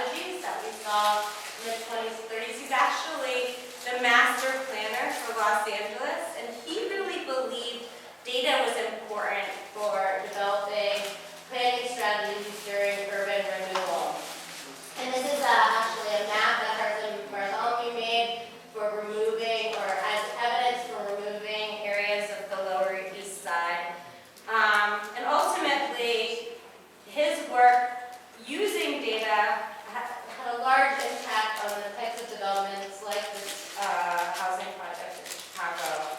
strategies that we saw in the 20s, 30s. He's actually the master planner for Los Angeles, and he really believed data was important for developing planning strategies during urban renewal. And this is actually a map that Harlan Bartholomew made for removing, or as evidence for removing areas of the Lower East Side. And ultimately, his work using data had a large impact on the types of developments like this housing project in Chicago.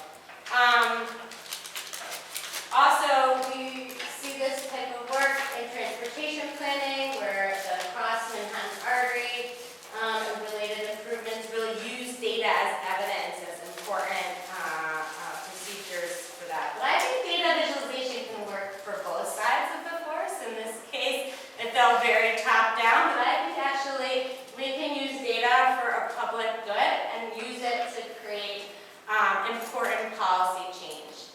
Also, we see this type of work in transportation planning, where the Cross Manhattan Artery and related improvements really use data as evidence, as important procedures for that. But I think data visualization can work for both sides of the force. In this case, it felt very top-down, but I think actually we can use data for a public good and use it to create important policy change.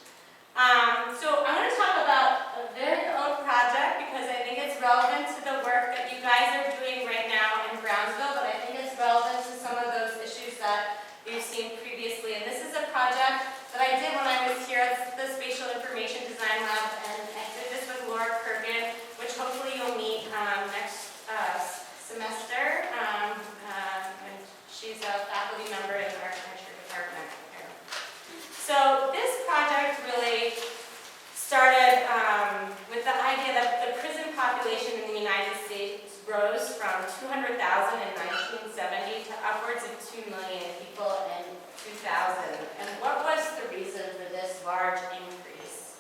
So I'm going to talk about a very old project because I think it's relevant to the work that you guys are doing right now in Brownsville, but I think it's relevant to some of those issues that you've seen previously. And this is a project that I did when I was here at the Spatial Information Design Lab, and I did this with Laura Kurgan, which hopefully you'll meet next semester. And she's a faculty member in our architecture department here. So this project really started with the idea that the prison population in the United States rose from 200,000 in 1970 to upwards of 2 million people in 2000. And what was the reason for this large increase?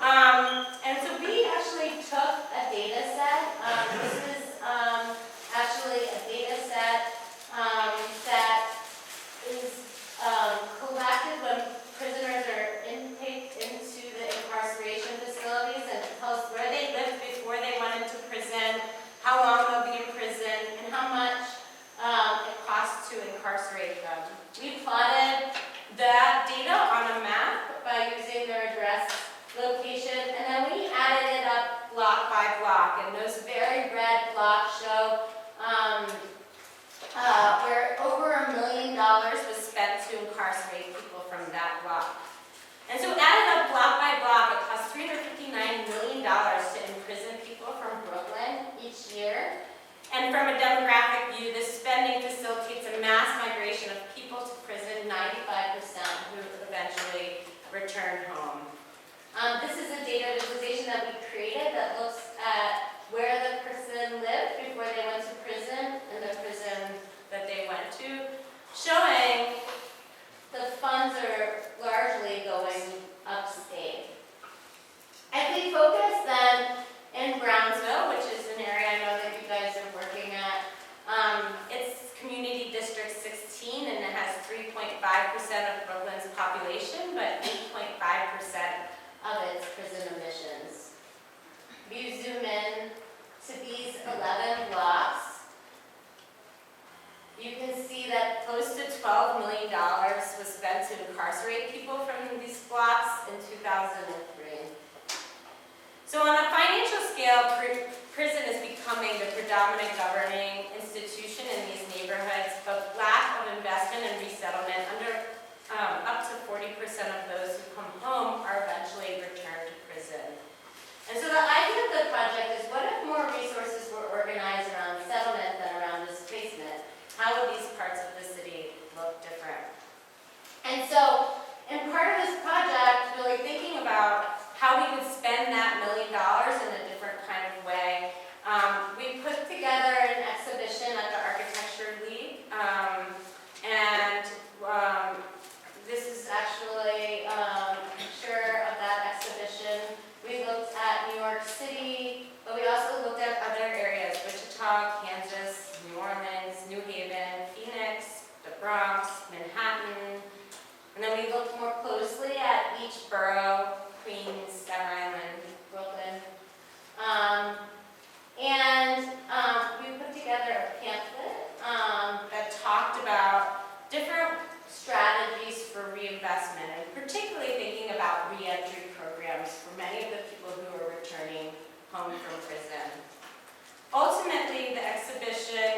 And so we actually took a data set. This is actually a data set that is collected when prisoners are intaked into the incarceration facilities, and it tells where they lived before they went into prison, how long they'll be in prison, and how much it costs to incarcerate them. We plotted that data on a map by using their address location, and then we added it up block by block, and those very red blocks show where over $1 million was spent to incarcerate people from that block. And so added up block by block, it costs $359 million to imprison people from Brooklyn each year. And from a demographic view, this spending facilitates a mass migration of people to prison, 95% who eventually return home. This is a data visualization that we created that looks at where the person lived before they went to prison and the prison that they went to, showing the funds are largely going upstate. If we focus then in Brownsville, which is an area I know that you guys are working at, it's Community District 16, and it has 3.5% of Brooklyn's population, but 8.5% of its prison emissions. If you zoom in to these 11 blocks, you can see that close to $12 million was spent to incarcerate people from these blocks in 2003. So on a financial scale, prison is becoming the predominant governing institution in these neighborhoods, but lack of investment and resettlement, up to 40% of those who come home are eventually returned to prison. And so the idea of the project is, what if more resources were organized around settlement than around displacement? How would these parts of the city look different? And so, in part of this project, really thinking about how we could spend that $1 million in a different kind of way, we put together an exhibition at the Architecture League, and this is actually a picture of that exhibition. We looked at New York City, but we also looked at other areas: Wichita, Kansas, New Orleans, New Haven, Phoenix, the Bronx, Manhattan. And then we looked more closely at each borough: Queens, Staten Island, Brooklyn. We put together a pamphlet that talked about different strategies for reinvestment, and particularly thinking about reentry programs for many of the people who are returning home from prison. Ultimately, the exhibition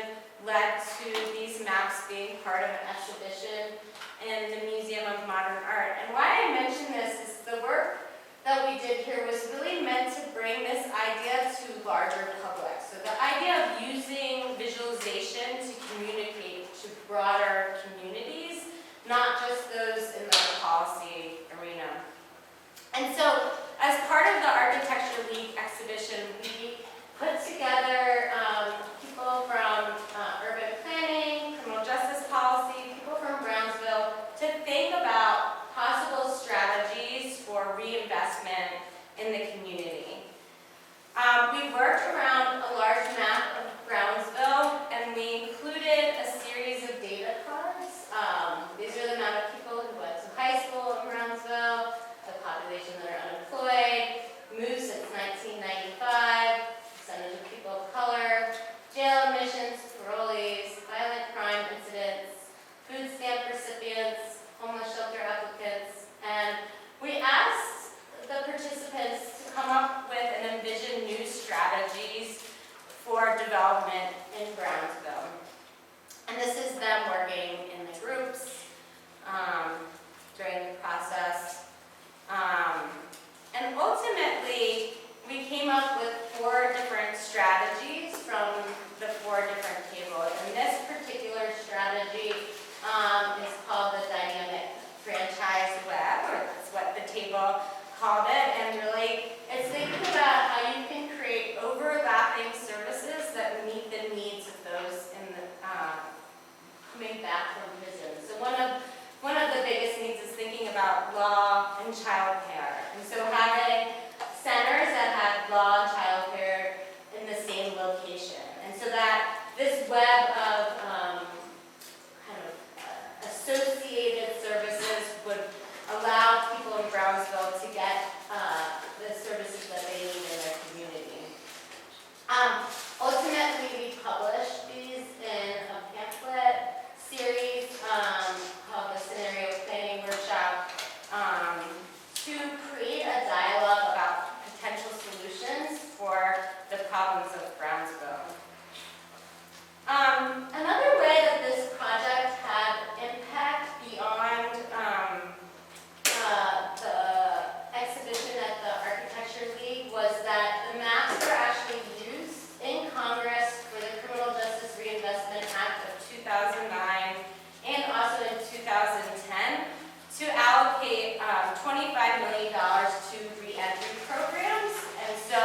an exhibition in the Museum of Modern Art. And why I mention this is the work that we did here was really meant to bring this idea to larger public. So the idea of using visualization to communicate to broader communities, not just those in the policy arena. And so, as part of the Architecture Week exhibition, we put together people from urban planning, criminal justice policy, people from Brownsville, to think about possible strategies for reinvestment in the community. We worked around a large map of Brownsville, and we included a series of data cards. These are the amount of people who went to high school in Brownsville, the population that are unemployed, moved since 1995, percentage of people of color, jail admissions, parolees, violent crime incidents, food stamp recipients, homeless shelter applicants, and we asked the participants to come up with and envision new strategies for development in Brownsville. And this is them working in the groups during the process. And ultimately, we came up with 4 different strategies from the 4 different tables. And this particular strategy is called the Dynamic Franchise Web, or that's what the table called it. And really, it's thinking about how you can create overlapping services that meet the needs of those in the, coming back from prison. So one of the biggest needs is thinking about law and child care. And so having centers that have law and child care in the same location. And so that this web of associated services would allow people in Brownsville to get the services that they need in their community. Ultimately, we published these in a pamphlet series called the Scenario Planning Workshop to create a dialogue about potential solutions for the problems of Brownsville. Another way that this project had impact beyond the exhibition at the Architecture League was that the maps were actually used in Congress for the Criminal Justice Reinvestment Act of 2009 and also in 2010 to allocate $25 million to reentry programs. And so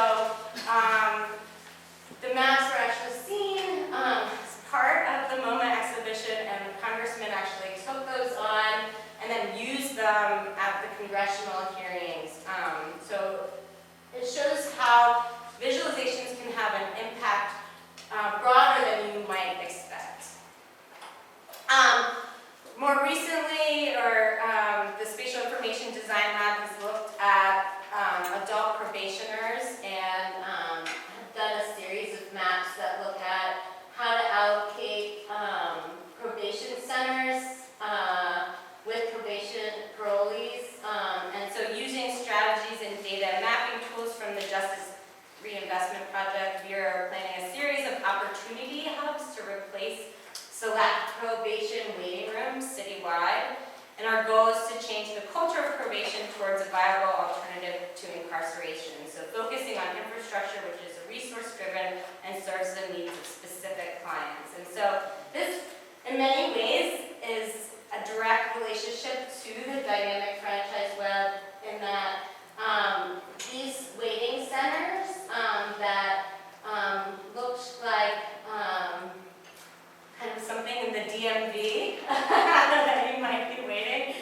the maps were actually seen as part of the MoMA exhibition, and the congressman actually took those on and then used them at the congressional hearings. So it shows how visualizations can have an impact broader than you might expect. More recently, the Spatial Information Design Lab has looked at adult probationers and have done a series of maps that look at how to allocate probation centers with probation parolees. And so using strategies and data mapping tools from the Justice Reinvestment Project, we are planning a series of opportunity hubs to replace select probation waiting rooms citywide. And our goal is to change the culture of probation towards a viable alternative to incarceration. So focusing on infrastructure, which is resource-driven and serves the needs of specific clients. And so this, in many ways, is a direct relationship to the Dynamic Franchise Web in that these waiting centers that looked like kind of something in the DMV that you might be waiting,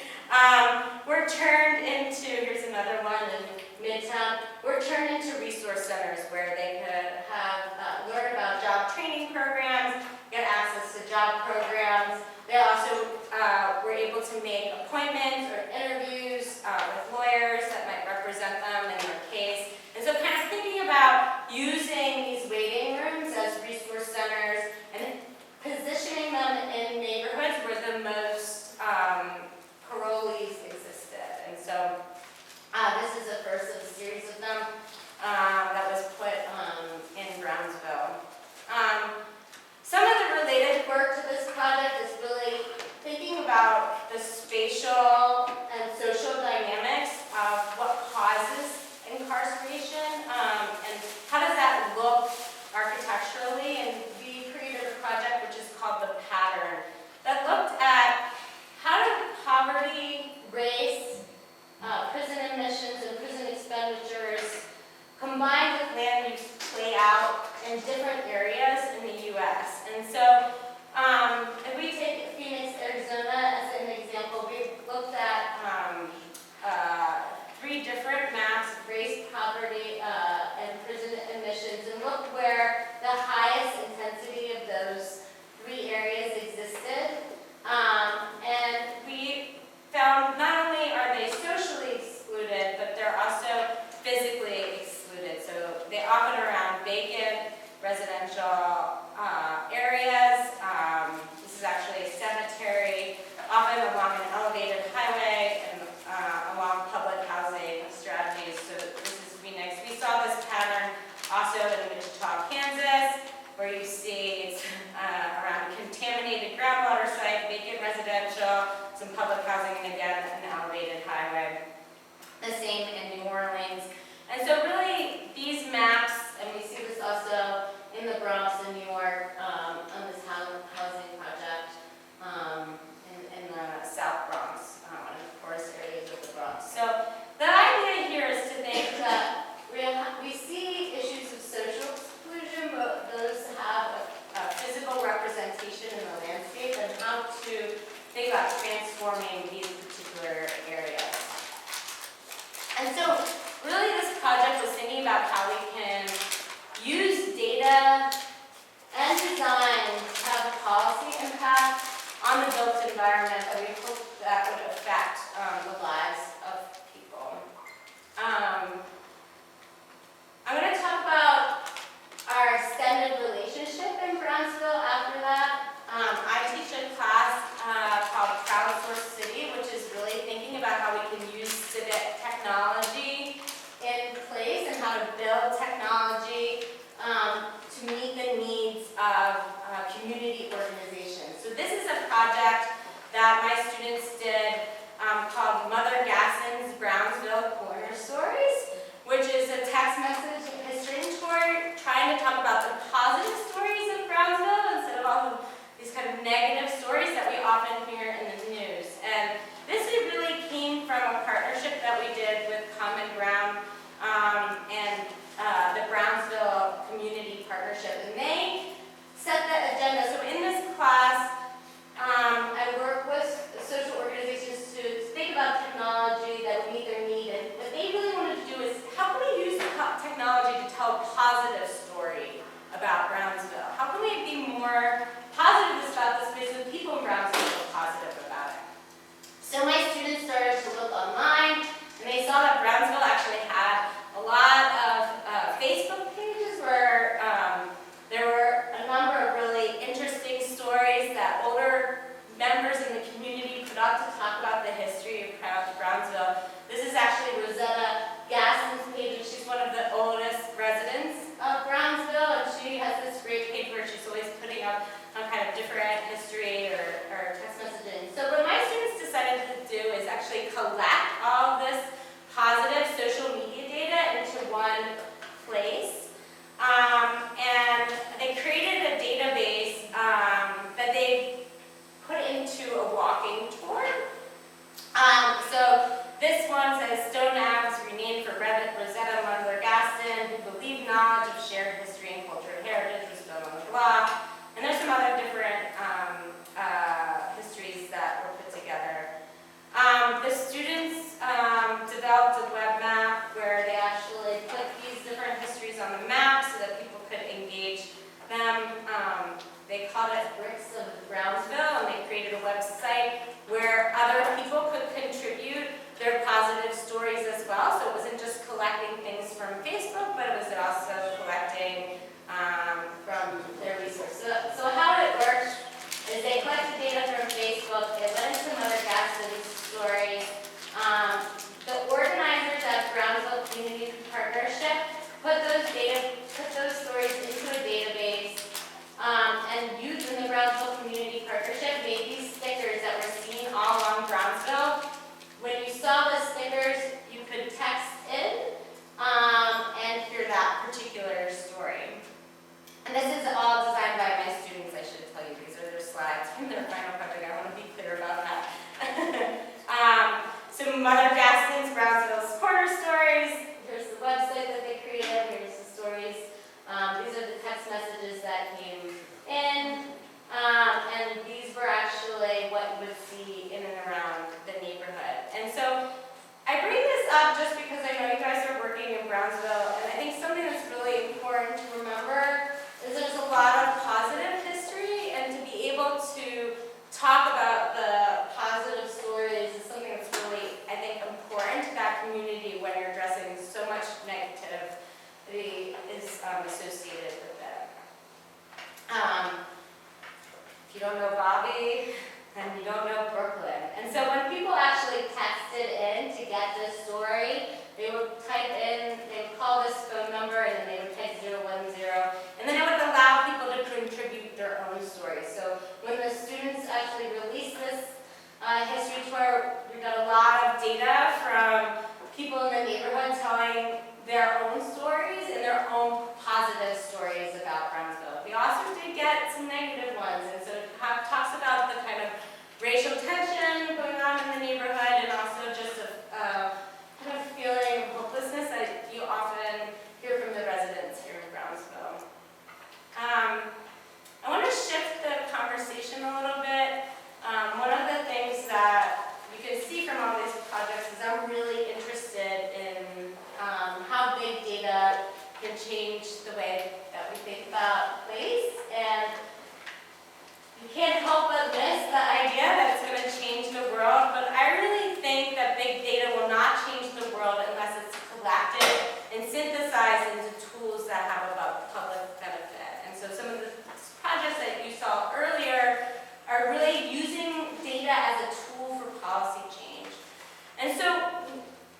were turned into, here's another one in Midtown, were turned into resource centers where they could have learn about job training programs, get access to job programs. They also were able to make appointments or interviews with lawyers that might represent them in their case. And so kind of thinking about using these waiting rooms as resource centers and positioning them in neighborhoods where the most parolees existed. And so this is the first of a series of them that was put in Brownsville. updates around contaminated groundwater site, vacant residential, some public housing, and again, an elevated highway. The same in New Orleans. And so really, these maps, and we see this also in the Bronx in New York, on this housing project in the South Bronx, one of the poorest areas of the Bronx. So the idea here is to think that we see issues of social exclusion, but those have a physical representation in the landscape, and how to think about transforming these particular areas. And so really this project was thinking about how we can use data and design to have a policy impact on the built environment that we hope that would affect the lives of people. I'm going to talk about our extended relationship in Brownsville after that. I teach a class called Crowdsourced City, which is really thinking about how we can use civic technology in place and how to build technology to meet the needs of community organizations. So this is a project that my students did called Mother Gasson's Brownsville Corner Stories, which is a text message history tour trying to talk about the positive stories of Brownsville instead of all of these kind of negative stories that we often hear in the news. And this really came from a partnership that we did with Common Ground and the Brownsville Community Partnership. And they set the agenda. So in this class, I work with social organizations to think about technology that will meet their need. And what they really wanted to do is, how can we use technology to tell a positive story about Brownsville? How can we be more positive about this space so that people in Brownsville feel positive about it? So my students started to look online, and they saw that Brownsville actually had a lot of Facebook pages where there were a number of really interesting stories that older members in the community put out to talk about the history of Brownsville. This is actually Rosetta Gasson's page, and she's one of the oldest residents of Brownsville, and she has this great page where she's always putting up kind of different history or text messaging. So what my students decided to do is actually collect all of this positive social media data into one place. And they created a database that they put into a walking tour. So this one says, Stone Ave was renamed for Rosetta Mother Gasson, who believed knowledge of shared history and cultural heritage was built on the block. And there's some other different histories that were put together. The students developed a web map where they actually put these different histories on the map so that people could engage them. They called it Bricks of Brownsville, and they created a website where other people could contribute their positive stories as well. So it wasn't just collecting things from Facebook, but it was also collecting from their resources. So how it worked is they collected data from Facebook, it went into Mother Gasson's stories. The organizers at Brownsville Community Partnership put those stories into a database, and youth in the Brownsville Community Partnership made these stickers that were seen all along Brownsville. When you saw the stickers, you could text in and hear that particular story. And this is all designed by my students, I should tell you. These are their slides from their final project. I want to be clear about that. So Mother Gasson's Brownsville's Corner Stories. Here's the website that they created. Here's the stories. These are the text messages that came in. And these were actually what you would see in and around the neighborhood. And so I bring this up just because I know you guys are working in Brownsville, and I think something that's really important to remember is there's a lot of positive history, and to be able to talk about the positive stories is something that's really, I think, important to that community when you're addressing so much negativity is associated with it. If you don't know Bobby, then you don't know Brooklyn. And so when people actually texted in to get this story, they would type in, they would call this phone number, and then they would type 010, and then it would allow people to contribute their own stories. So when the students actually released this history tour, we got a lot of data from people in the neighborhood telling their own stories and their own positive stories about Brownsville. We also did get some negative ones, and so it talks about the kind of racial tension going on in the neighborhood and also just a kind of feeling of hopelessness that you often hear from the residents here in Brownsville. I want to shift the conversation a little bit. One of the things that you can see from all these projects is I'm really interested in how big data can change the way that we think about place, and you can't help but miss the idea that it's going to change the world, but I really think that big data will not change the world unless it's collected and synthesized into tools that have a public benefit. And so some of the projects that you saw earlier are really using data as a tool for policy change. And so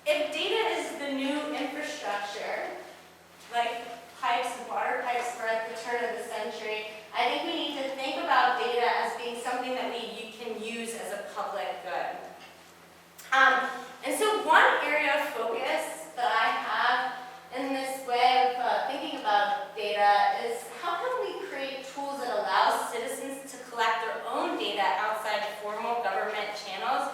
if data is the new infrastructure, like pipes and water pipes were at the turn of the century, I think we need to think about data as being something that you can use as a public good. And so one area of focus that I have in this way of thinking about data is how can we create tools that allow citizens to collect their own data outside formal government channels,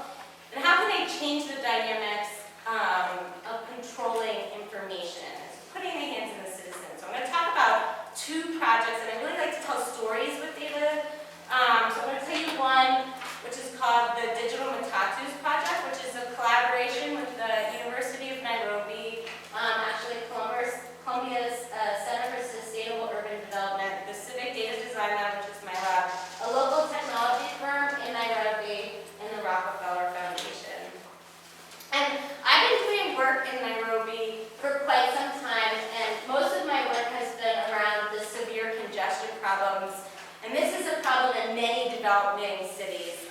and how can they change the dynamics of controlling information, putting the hands in the citizens. So I'm going to talk about two projects, and I really like to tell stories with data. So I'm going to tell you one, which is called the Digital Matatus Project, which is a collaboration with the University of Nairobi, actually Columbia's Center for Sustainable Urban Development, the Civic Data Design Lab, which is my lab, a local technology firm in Nairobi, and the Rockefeller Foundation. And I've been doing work in Nairobi for quite some time, and most of my work has been around the severe congestion problems. And this is a problem in many developing cities.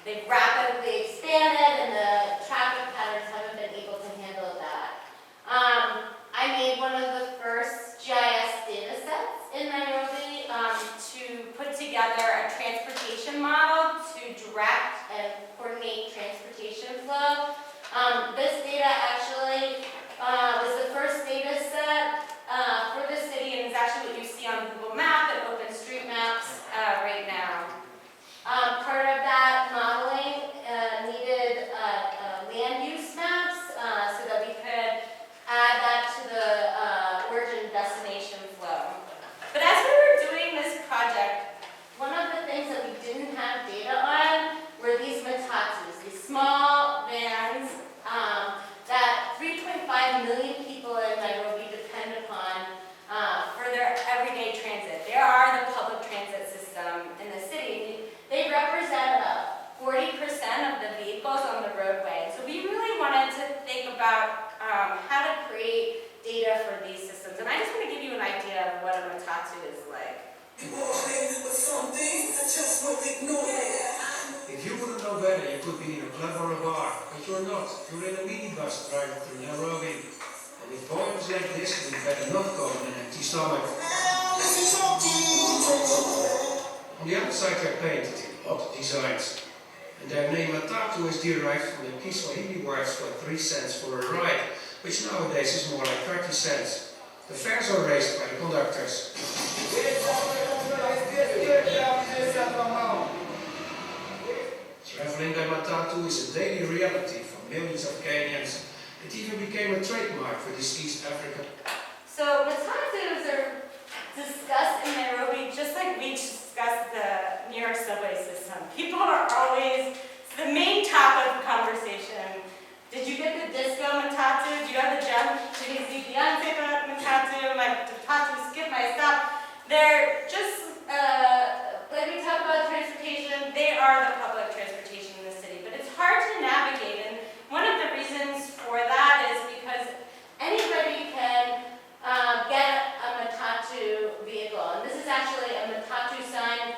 They've rapidly expanded, and the traffic patterns haven't been able to handle that. I made one of the first GIS data sets in Nairobi to put together a transportation model to direct and coordinate transportation flow. This data actually was the first data set for the city, and it's actually what you see on Google Maps and OpenStreetMaps right now. Part of that modeling needed land use maps so that we could add that to the origin destination flow. But as we were doing this project, one of the things that we didn't have data on were these matatus, these small vans that 3.5 million people in Nairobi depend upon for their everyday transit. They are the public transit system in the city. They represent about 40% of the vehicles on the roadway. So we really wanted to think about how to create data for these systems. And I just want to give you an idea of what a matatu is like. If you wouldn't know better, you could be in a club or a bar, but you're not. You're in a minibus driving through Nairobi. And with volumes like this, we better not go on an empty stomach. On the other side, they're painted in odd designs. And their name Matatu is derived from the Kiswahili words for 3 cents for a ride, which nowadays is more like 30 cents. The fares are raised by the conductors. Traveling by Matatu is a daily reality for millions of Kenyans. It even became a trademark for this East African. So matatus are discussed in Nairobi just like we discussed the New York subway system. People are always, it's the main topic of conversation. Did you get the disco matatu? Do you have the jump? Did you see Beyonce matatu? My matatu skip my stop. They're just, like we talk about transportation, they are the public transportation in the city. But it's hard to navigate, and one of the reasons for that is because anybody can get a matatu vehicle. And this is actually a matatu sign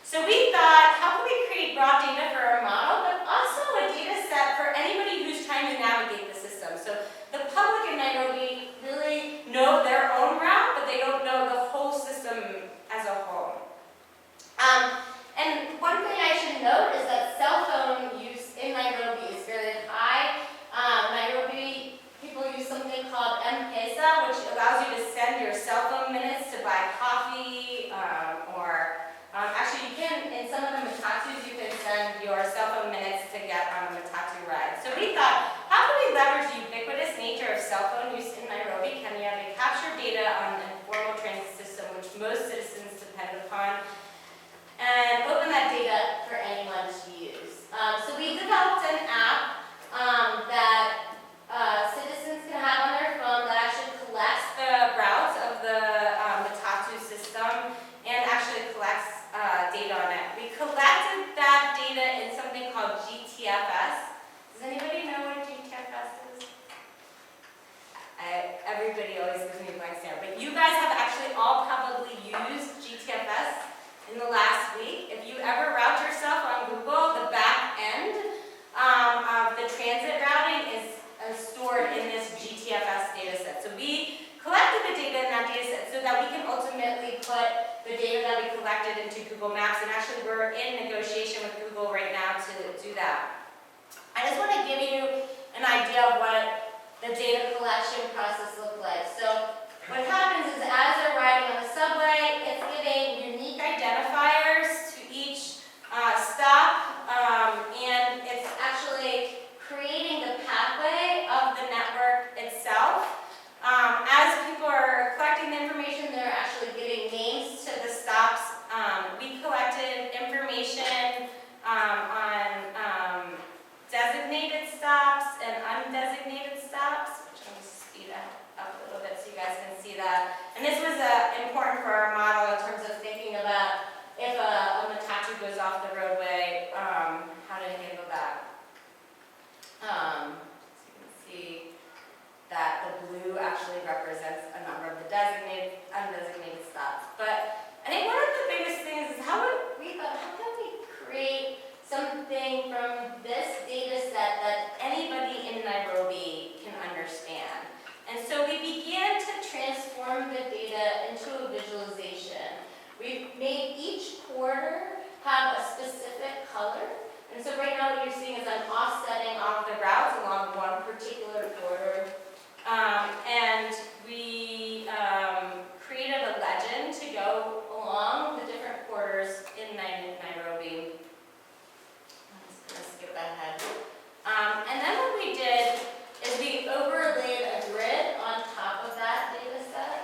So we thought, how can we create raw data for our model, but also a data set for anybody who's trying to navigate the system. So the public in Nairobi really know their own route, but they don't know the whole system as a whole. And one thing I should note is that cell phone use in Nairobi is very high. Nairobi people use something called M-Pesa, which allows you to send your cell phone minutes to buy coffee, or actually you can, in some of the matatus, you can send your cell phone minutes to get on a matatu ride. So we thought, how can we leverage the ubiquitous nature of cell phone use in Nairobi, Kenya, to capture data on the informal transit system, which most citizens depend upon, and open that data for anyone to use. So we developed an app that citizens can have on their phone that actually collects the routes of the matatu system and actually collects data on it. We collected that data in something called GTFS. Does anybody know what GTFS is? Everybody always gives me a blank stare, but you guys have actually all probably used GTFS in the last week. If you ever route yourself on Google, the back end of the transit routing is stored in this GTFS data set. So we collected the data in that data set so that we can ultimately put the data that we collected into Google Maps, and actually we're in negotiation with Google right now to do that. I just want to give you an idea of what the data collection process looks like. So what happens is as they're riding on the subway, it's giving unique identifiers to each stop, and it's actually creating the pathway of the network itself. As people are collecting the information, they're actually giving names to the stops. We collected information on designated stops and undesignated stops, which I'm going to speed up a little bit so you guys can see that. And this was important for our model in terms of thinking about if a matatu goes off the roadway, how to handle that. So you can see that the blue actually represents a number of the designated, undesignated stops. But I think one of the biggest things is how can we create something from this data set that anybody in Nairobi can understand? And so we began to transform the data into a visualization. We've made each quarter have a specific color. And so right now what you're seeing is I'm offsetting all of the routes along one particular quarter. And we created a legend to go along the different quarters in Nairobi. I'm just going to skip ahead. And then what we did is we overlaid a grid on top of that data set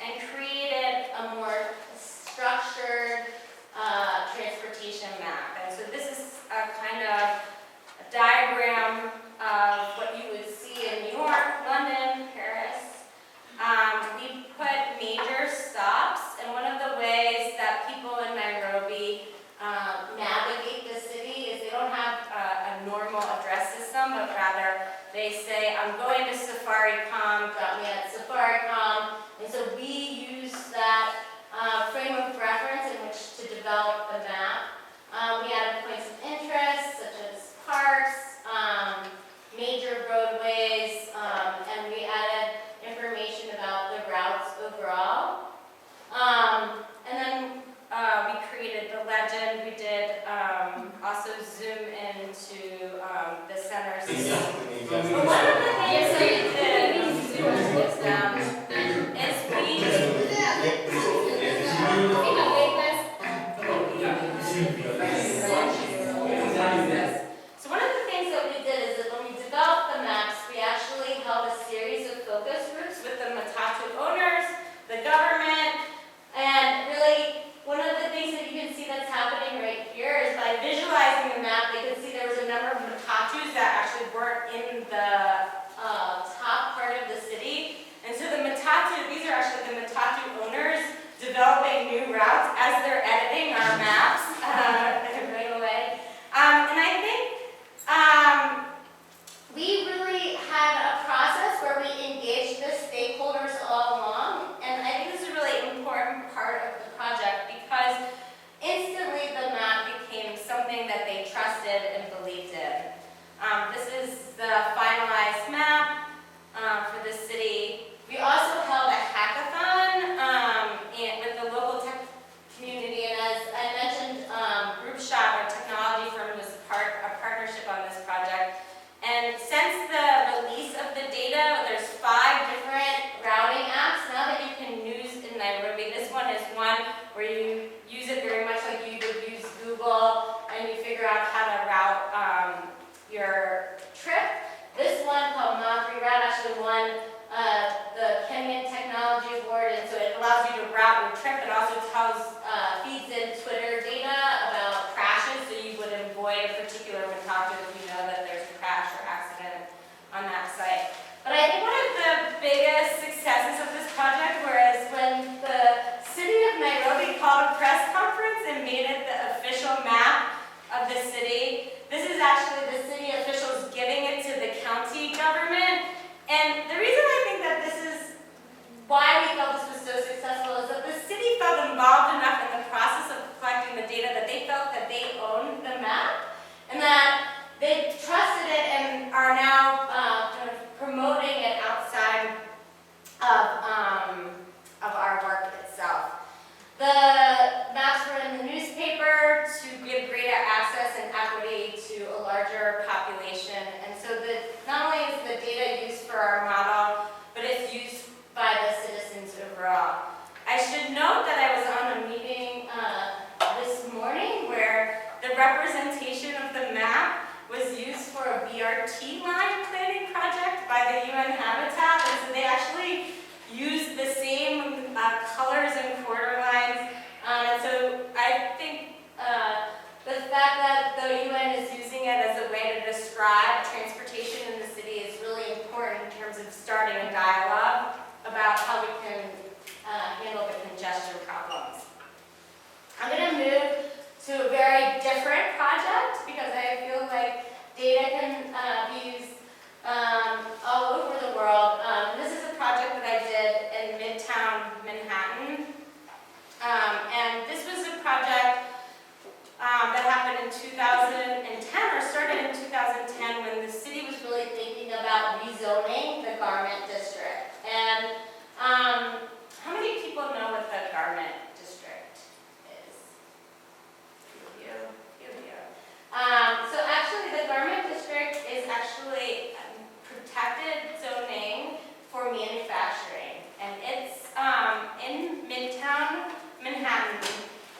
and created a more structured transportation map. And so this is a kind of a diagram of what you would see in New York, London, Paris. We put major stops, and one of the ways that people in Nairobi navigate the city is they don't have a normal address system, but rather they say, I'm going to Safaricom, drop me at Safaricom. And so we use that frame of reference in which to develop the map. We added points of interest, such as parks, major roadways, and we added information about the routes overall. And then we created the legend. We did also zoom into the center system. But one of the things one is one where you use it very much like you would use Google, and you figure out how to route your trip. This one called Mach Reroute actually won the Kenyan Technology Award, and so it allows you to route your trip. It also feeds in Twitter data about crashes, so you would avoid a particular Matatu if you know that there's a crash or accident on that site. But I think one of the biggest successes of this project was when the city of Nairobi called a press conference and made it the official map of the city. This is actually the city officials giving it to the county government. And the reason I think that this is why we felt this was so successful is that the city felt involved enough in the process of collecting the data that they felt that they owned the map, and that they trusted it and are now kind of promoting it outside of our work itself. The maps were in the newspaper to give greater access and equity to a larger population, and so not only is the data used for our model, but it's used by the citizens overall. I should note that I was on a meeting this morning where the representation of the map was used for a BRT line planning project by the UN Habitat, and so they actually used the same colors and quarter lines. And so I think the fact that the UN is using it as a way to describe transportation in the city is really important in terms of starting a dialogue about how we can handle the congestion problems. I'm going to move to a very different project because I feel like data can be used all over the world. This is a project that I did in Midtown Manhattan. And this was a project that happened in 2010, or started in 2010, when the city was really thinking about rezoning the Garment District. And how many people know what the Garment District is? A few of you. So actually, the Garment District is actually protected zoning for manufacturing, and it's in Midtown Manhattan.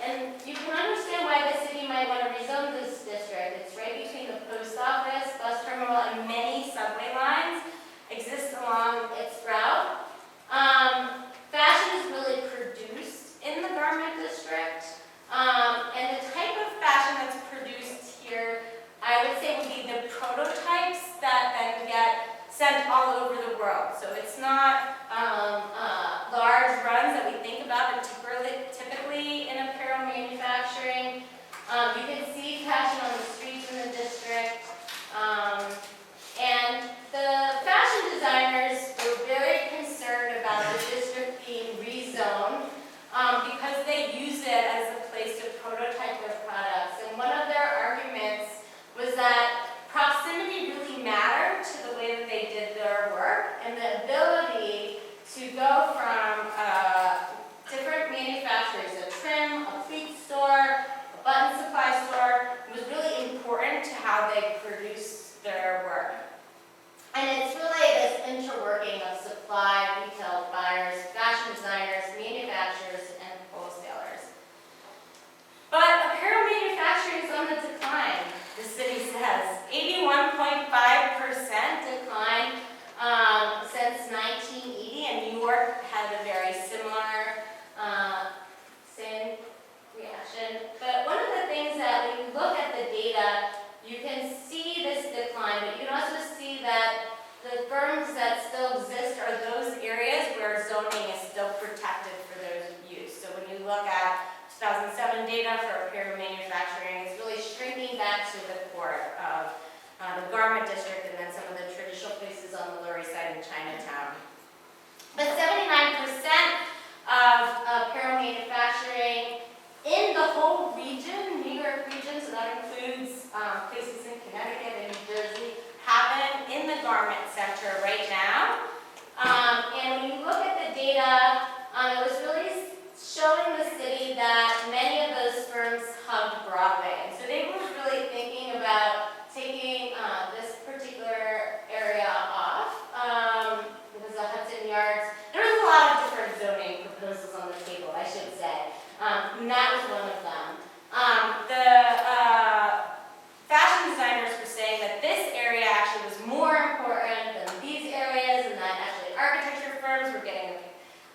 And you can understand why the city might want to rezone this district. It's right between the post office, bus terminal, and many subway lines exist along its route. Fashion is really produced in the Garment District, and the type of fashion that's produced here, I would say, would be the prototypes that then get sent all over the world. So it's not large runs that we think about, but typically in apparel manufacturing. You can see fashion on the streets in the district. And the fashion designers were very concerned about the district being rezoned because they use it as a place to prototype their products. And one of their arguments was that proximity really mattered to the way that they did their work, and the ability to go from different manufacturers, and that was one of them. The fashion designers were saying that this area actually was more important than these areas, and that actually architecture firms were getting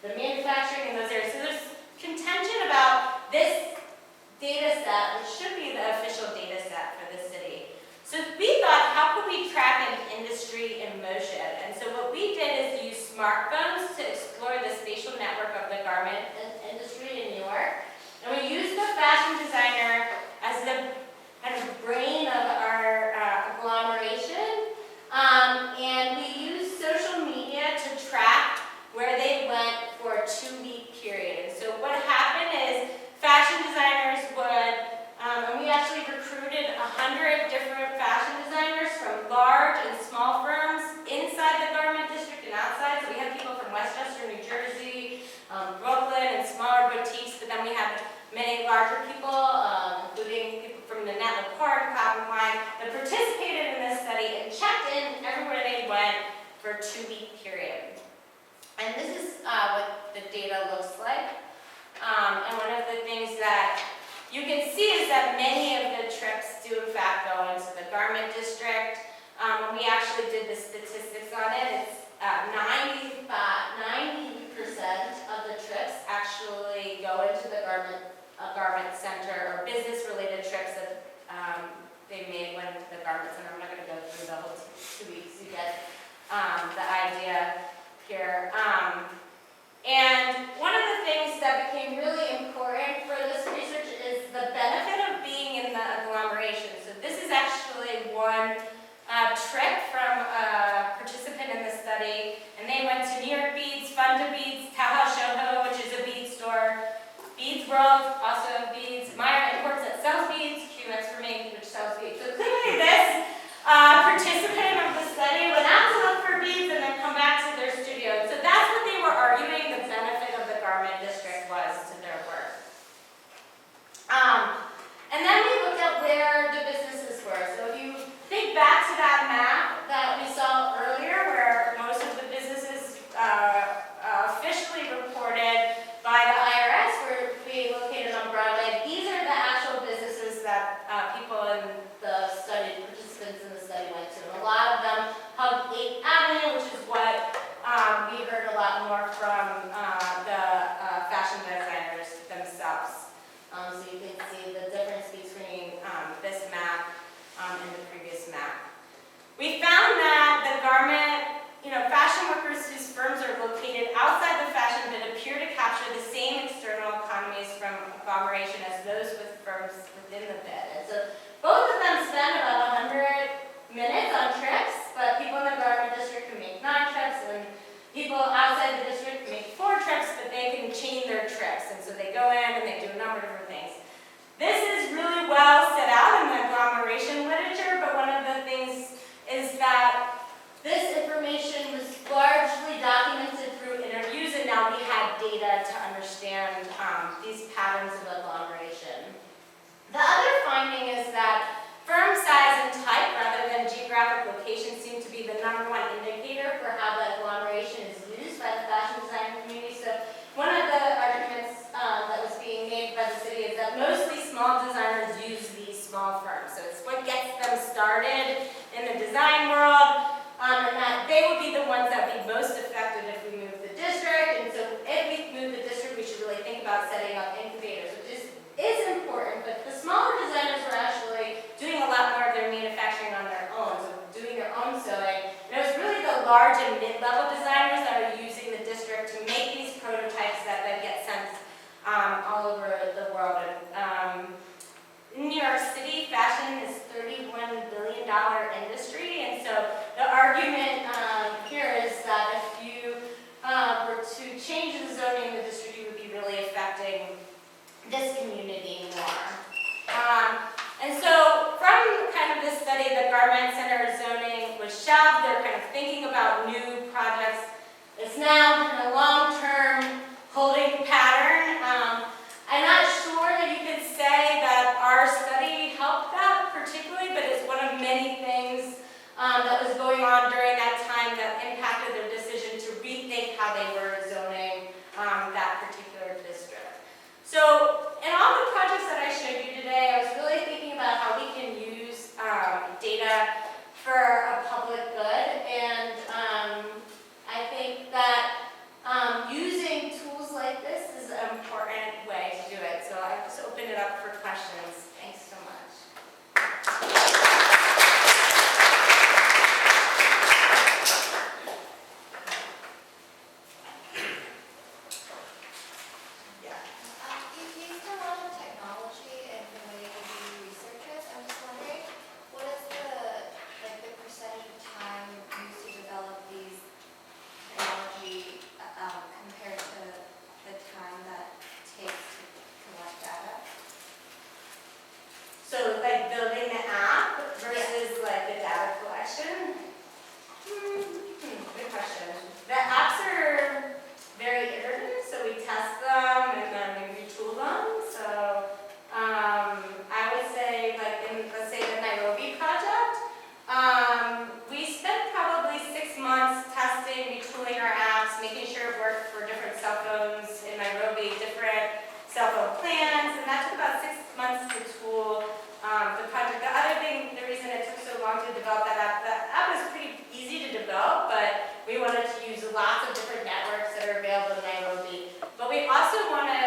the manufacturing in those areas. So there's contention about this data set, which should be the official data set for the city. So we thought, how could we track an industry in motion? And so what we did is use smartphones to explore the spatial network of the garment industry in New York. And we used the fashion designer as the kind of brain of our agglomeration. And we used social media to track where they went for a 2-week period. And so what happened is fashion designers would, and we actually recruited 100 different fashion designers from large and small firms inside the garment district and outside. So we had people from Westchester, New Jersey, Brooklyn, and smaller boutiques, but then we had many larger people, including people from the Network Park, Calvin Klein, that participated in this study and checked in everywhere they went for a 2-week period. And this is what the data looks like. And one of the things that you can see is that many of the trips do in fact go into the garment district. When we actually did the statistics on it, it's 90% of the trips actually go into the garment center, or business-related trips that they made when the garment center. I'm not going to go through the whole 2 weeks. You get the idea here. And one of the things that became really important for this research is the benefit of being in the agglomeration. So this is actually one trip from a participant in the study, and they went to New York Beads, Funda Beads, Taha Shoho, which is a bead store, Beads World, also beads, Meyer Imports that sells beads, QX for Mink, which sells beads. So clearly this participant of the study went out to look for beads and then come back to their studio. So that's what they were arguing the benefit of the garment district was to their work. And then we looked at where the businesses were. So if you think back to that map that we saw earlier, where most of the businesses officially reported by the IRS were being located on Broadway, these are the actual businesses that people in the study, participants in the study went to. And a lot of them hug 8th Avenue, which is what we heard a lot more from the fashion designers themselves. So you can see the difference between this map and the previous map. We found that the garment, fashion workers whose firms are located outside the fashion bit appear to capture the same external economies from agglomeration as those with firms within the bit. And so both of them spend about 100 minutes on trips, but people in the garment district can make 9 trips, and people outside the district can make 4 trips, but they can chain their trips. And so they go in and they do a number of different things. This is really well set out in the agglomeration literature, but one of the things is that this information was largely documented through interviews, and now we had data to understand these patterns of agglomeration. The other finding is that firm size and type, rather than geographic location, seem to be the #1 indicator for how the agglomeration is used by the fashion design community. So one of the arguments that was being made by the city is that mostly small designers use these small firms. So it's what gets them started in the design world, and that they would be the ones that would be most affected if we move the district. And so if we move the district, we should really think about setting up incubators, which is important, but the smaller designers were actually doing a lot more of their manufacturing on their own, so doing their own sewing. And it was really the large and mid-level designers that are using the district to make these prototypes that then get sent all over the world. In New York City, fashion is $31 billion also want to